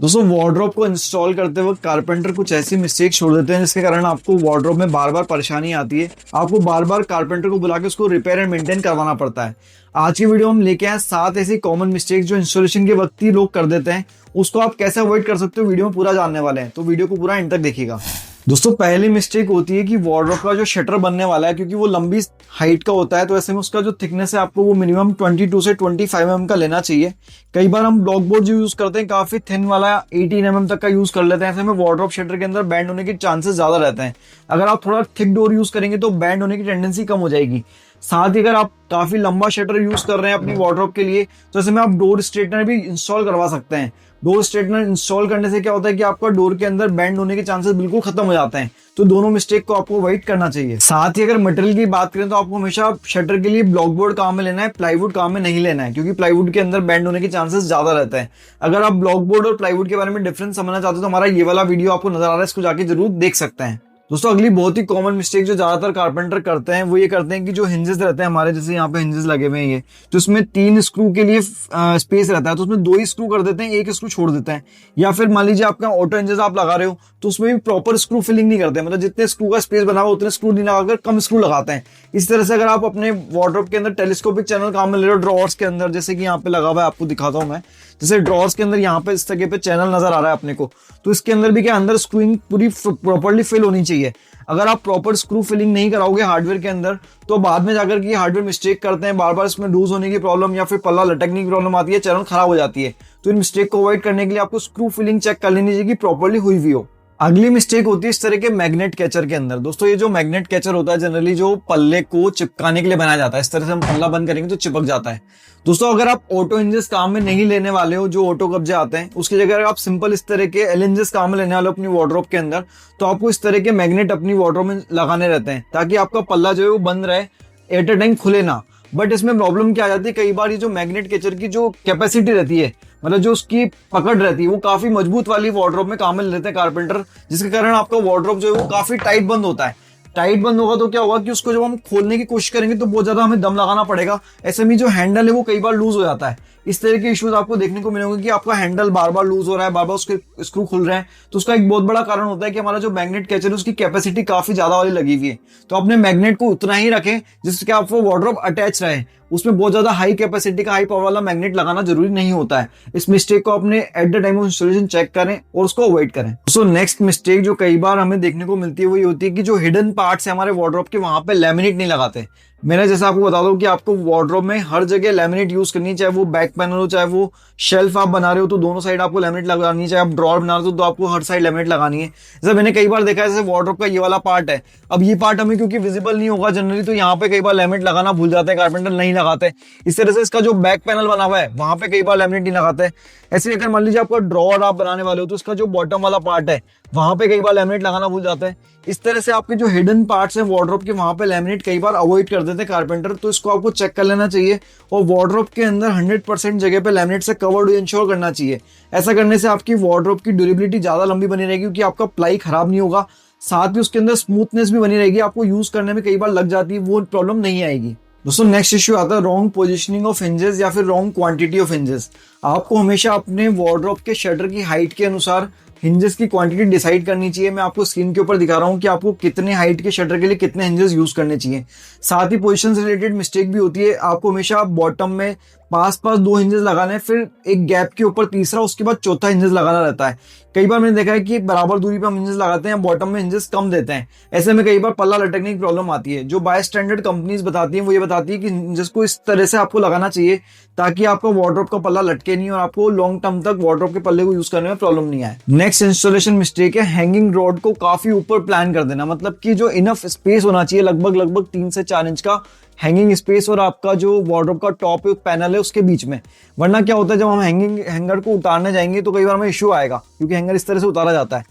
दोस्तों वार्डरोब को इंस्टॉल करते वक्त कारपेंटर कुछ ऐसी मिस्टेक छोड़ देते हैं जिसके कारण आपको वार्डरोब में बार बार परेशानी आती है। आपको बार बार कारपेंटर को बुला के उसको रिपेयर एंड मेंटेन करवाना पड़ता है। आज की वीडियो हम लेके आए 7 ऐसी कॉमन मिस्टेक जो इंस्टॉलेशन के वक्त ही लोग कर देते हैं। उसको आप कैसे अवॉइड कर सकते हो वीडियो में पूरा जानने वाले हैं, तो वीडियो को पूरा एंड तक देखिएगा। दोस्तों पहली मिस्टेक होती है कि वार्डरोब का जो शटर बनने वाला है, क्योंकि वो लंबी हाइट का होता है, तो ऐसे में उसका जो थिकनेस है आपको वो मिनिमम 22 से 25 mm का लेना चाहिए। कई बार हम ब्लॉक बोर्ड जो यूज करते हैं काफी थिन वाला 18 mm तक का यूज कर लेते हैं। ऐसे में वार्डरोब शटर के अंदर बैंड होने के चांसेस ज्यादा रहते हैं। अगर आप थोड़ा थिक डोर यूज करेंगे तो बैंड होने की टेंडेंसी कम हो जाएगी। साथ ही अगर आप काफी लंबा शटर यूज कर रहे हैं अपनी वार्डरोब के लिए, तो ऐसे में आप डोर स्ट्रेटनर भी इंस्टॉल करवा सकते हैं। डोर स्ट्रेटनर इंस्टॉल करने से क्या होता है कि आपका डोर के अंदर बैंड होने के चांसेस बिल्कुल खत्म हो जाते हैं। तो दोनों मिस्टेक को आपको अवॉइड करना चाहिए। साथ ही अगर मटेरियल की बात करें तो आपको हमेशा शटर के लिए ब्लॉक बोर्ड काम में लेना है, प्लाईवुड काम में नहीं लेना है, क्योंकि प्लाईवुड के अंदर बैंड होने के चांसेस ज्यादा रहते हैं। अगर आप ब्लॉक बोर्ड और प्लाईवुड के बारे में डिफरेंस समझना चाहते हो तो हमारा ये वाला वीडियो आपको नजर आ रहा है, इसको जाके जरूर देख सकते हैं। दोस्तों अगली बहुत ही कॉमन मिस्टेक जो ज्यादातर कारपेंटर करते हैं वो ये करते हैं कि जो हिंजेस रहते हैं हमारे, जैसे यहाँ पे हिंजेस लगे हुए हैं ये, तो उसमें 3 स्क्रू के लिए स्पेस रहता है, तो उसमें 2 ही स्क्रू कर देते हैं, 1 स्क्रू छोड़ देते हैं। या फिर मान लीजिए आपका ऑटो हिंजेस आप लगा रहे हो तो उसमें भी प्रॉपर स्क्रू फिलिंग नहीं करते, मतलब जितने स्क्रू का स्पेस बना हुआ उतने स्क्रू नहीं लगाकर कम स्क्रू लगाते हैं। इस तरह से अगर आप अपने वार्डरोब के अंदर टेलीस्कोपिक चैनल काम में ले रहे हो ड्रॉवर्स के अंदर, जैसे कि यहाँ पे लगा हुआ है, आपको दिखाता हूँ मैं, जैसे ड्रॉवर्स के अंदर यहाँ पे इस जगह पे चैनल नजर आ रहा है अपने को, तो इसके अंदर भी क्या अंदर स्क्रूइंग पूरी प्रॉपर्ली फिल होनी चाहिए। अगर आप प्रॉपर स्क्रू फिलिंग नहीं कराओगे हार्डवेयर के अंदर तो बाद में जाकर के हार्डवेयर मिस्टेक करते हैं, बार बार इसमें लूज होने की प्रॉब्लम या फिर पल्ला लटकने की प्रॉब्लम आती है, चैनल खराब हो जाती है। तो इन मिस्टेक को अवॉइड करने के लिए आपको स्क्रू फिलिंग चेक कर लेनी चाहिए कि प्रॉपर्ली हुई भी हो। अगली मिस्टेक होती है इस तरह के मैग्नेट कैचर के अंदर। दोस्तों ये जो मैग्नेट कैचर होता है जनरली जो पल्ले को चिपकाने के लिए बनाया जाता है, इस तरह से हम पल्ला बंद करेंगे तो चिपक जाता है। दोस्तों अगर आप ऑटो हिंजेस काम में नहीं लेने वाले हो, जो ऑटो कब्जे आते हैं, उसकी जगह अगर आप सिंपल इस तरह के एल हिंजेस काम में लेने वाले हो अपनी वार्डरोब के अंदर, तो आपको इस तरह के मैग्नेट अपनी वार्डरोब में लगाने रहते हैं ताकि आपका पल्ला जो है वो बंद रहे, एट अ टाइम खुले ना। बट इसमें प्रॉब्लम क्या आ जाती है, कई बार ये जो मैग्नेट कैचर की जो कैपेसिटी रहती है, मतलब जो उसकी पकड़ रहती है, वो काफी मजबूत वाली वार्डरोब में काम में लेते हैं कारपेंटर, जिसके कारण आपका वार्डरोब जो है वो काफी टाइट बंद होता है। टाइट बंद होगा तो क्या होगा कि उसको जब हम खोलने की कोशिश करेंगे तो बहुत ज्यादा हमें दम लगाना पड़ेगा। ऐसे में जो हैंडल है वो कई बार लूज हो जाता है। इस तरह के इश्यूज आपको देखने को मिलेंगे कि आपका हैंडल बार बार लूज हो रहा है, बार बार उसके स्क्रू खुल रहे हैं। तो उसका एक बहुत बड़ा कारण होता है कि हमारा जो मैग्नेट कैचर है उसकी कैपेसिटी काफी ज्यादा वाली लगी हुई है। तो अपने मैग्नेट को उतना ही रखें जिससे आपको वार्डरोब अटैच रहे। उसमें बहुत ज्यादा हाई कैपेसिटी का हाई पावर वाला मैग्नेट लगाना जरूरी नहीं होता है। इस मिस्टेक को अपने at the time of installation check करें और उसको अवॉइड करें। सो नेक्स्ट मिस्टेक जो कई बार हमें देखने को मिलती है वो ये होती है कि जो हिडन पार्ट्स है हमारे वार्डरोब के, वहां पे लैमिनेट नहीं लगाते। मैंने जैसा आपको बता दूं कि आपको वार्डरोब में हर जगह लैमिनेट यूज करनी, चाहे वो बैक पैनल हो चाहे वो शेल्फ आप बना रहे हो तो दोनों साइड आपको लैमिनेट लगानी है, चाहे आप ड्रॉअर बना रहे हो तो आपको हर साइड लैमिनेट लगानी है। जैसे मैंने कई बार देखा है, जैसे वार्डरोब का ये वाला पार्ट है, अब ये पार्ट हमें क्योंकि विजिबल नहीं होगा जनरली, तो यहाँ पे कई बार लैमिनेट लगाना भूल जाते हैं कारपेंटर, नहीं लगाते। इस तरह से इसका जो बैक पैनल बना हुआ है वहां पे कई बार लैमिनेट नहीं लगाते। ऐसे अगर मान लीजिए आपका ड्रॉअर आप बनाने वाले हो तो इसका जो बॉटम वाला पार्ट है वहां पे कई बार लैमिनेट लगाना भूल जाते हैं। इस तरह से आपके जो हिडन पार्ट्स हैं वार्डरोब के, वहां पे लैमिनेट कई बार अवॉइड कर देते हैं कारपेंटर। तो इसको आपको चेक कर लेना चाहिए और वार्डरोब के अंदर 100% जगह पे लैमिनेट से कवर्ड इंश्योर करना चाहिए। ऐसा करने से आपकी वार्डरोब की ड्यूरेबिलिटी ज्यादा लंबी बनी रहेगी, क्योंकि आपका प्लाई खराब नहीं होगा, साथ ही उसके अंदर स्मूथनेस भी बनी रहेगी। आपको यूज करने में कई बार लग जाती है, वो प्रॉब्लम नहीं आएगी। दोस्तों नेक्स्ट इश्यू आता है रॉन्ग पोजीशनिंग ऑफ हिंजेस या फिर रॉन्ग क्वांटिटी ऑफ हिंजेस। आपको हमेशा अपने वार्डरोब के शटर की हाइट के अनुसार हिंजेस की क्वांटिटी डिसाइड करनी चाहिए। मैं आपको स्क्रीन के ऊपर दिखा रहा हूँ कि आपको कितने हाइट के शटर के लिए कितने हिंजेस यूज करने चाहिए। साथ ही पोजीशन से रिलेटेड मिस्टेक भी होती है। आपको हमेशा बॉटम में पास 2 हिंजेस लगाने, फिर एक गैप के ऊपर तीसरा, उसके बाद चौथा हिंजेस लगाना रहता है। कई बार मैंने देखा है कि बराबर दूरी पर हम हिंजेस लगाते हैं, बॉटम में हिंजेस कम देते हैं। ऐसे में कई बार पल्ला लटकने की प्रॉब्लम आती है। जो बाय स्टैंडर्ड कंपनीज बताती हैं वो ये बताती है कि हिंजेस को इस तरह से आपको लगाना चाहिए ताकि आपका वार्डरोब का पल्ला लटके नहीं और आपको लॉन्ग टर्म तक वार्डरोब के पल्ले को यूज करने में प्रॉब्लम नहीं आए। नेक्स्ट इंस्टॉलेशन मिस्टेक है हैंगिंग रॉड को काफी ऊपर प्लान कर देना, मतलब कि जो इनफ स्पेस होना चाहिए लगभग 3 से 4 इंच का हैंगिंग स्पेस और आपका जो वार्डरोब का टॉप पैनल है उसके बीच में। वरना क्या होता है जब हम हैंगर को उतारने जाएंगे तो कई बार हमें इश्यू आएगा, क्योंकि हैंगर इस तरह से उतारा जाता है।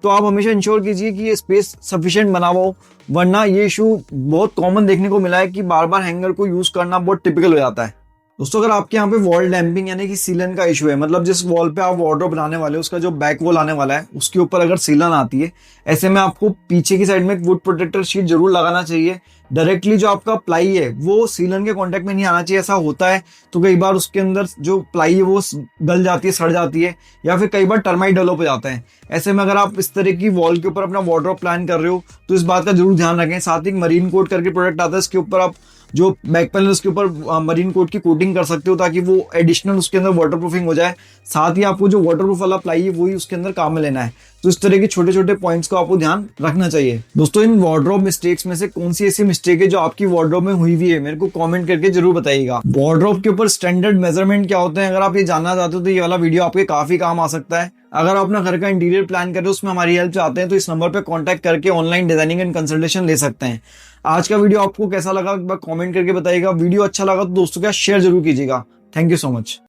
तो आप हमेशा इंश्योर कीजिए कि ये स्पेस सफिशिएंट बना हुआ हो, वरना ये इशू बहुत कॉमन देखने को मिला है कि बार बार हैंगर को यूज करना बहुत टिपिकल हो जाता है। दोस्तों अगर आपके यहाँ पे वॉल डैम्पिंग यानी कि सीलन का इशू है, मतलब जिस वॉल पे आप वार्डरोब बनाने वाले हो उसका जो बैक वॉल आने वाला है उसके ऊपर अगर सीलन आती है, ऐसे में आपको पीछे की साइड में एक वुड प्रोटेक्टर शीट जरूर लगाना चाहिए। डायरेक्टली जो आपका प्लाई है वो सीलन के कांटेक्ट में नहीं आना चाहिए। ऐसा होता है तो कई बार उसके अंदर जो प्लाई है वो गल जाती है, सड़ जाती है, या फिर कई बार टर्माइट डेवलप हो जाता है। ऐसे में अगर आप इस तरह की वॉल के ऊपर अपना वार्डरोब प्लान कर रहे हो तो इस बात का जरूर ध्यान रखें। साथ ही मरीन कोट करके प्रोडक्ट आता है, इसके ऊपर आप जो बैक पैनल उसके ऊपर मरीन कोट की कोटिंग कर सकते हो ताकि वो एडिशनल उसके अंदर वाटर प्रूफिंग हो जाए। साथ ही आपको जो वाटर प्रूफ वाला प्लाई है वही उसके अंदर काम में लेना है। तो इस तरह के छोटे छोटे पॉइंट्स को आपको ध्यान रखना चाहिए। दोस्तों, इन वार्डरोब मिस्टेक्स में से कौन सी ऐसी मिस्टेक है जो आपकी वार्डरोब में हुई हुई है, मेरे को कमेंट करके जरूर बताइएगा। वार्डरोब के ऊपर स्टैंडर्ड मेजरमेंट क्या होते हैं, अगर आप ये जानना चाहते हो तो ये वाला वीडियो आपके काफी काम आ सकता है। अगर आप अपना घर का इंटीरियर प्लान कर रहे हो, उसमें हमारी हेल्प चाहते हैं, तो इस नंबर पर कॉन्टैक्ट करके ऑनलाइन डिजाइनिंग एंड कंसल्टेशन ले सकते हैं। आज का वीडियो आपको कैसा लगा कमेंट करके बताइएगा। वीडियो अच्छा लगा तो दोस्तों के साथ शेयर जरूर कीजिएगा। Thank you so much.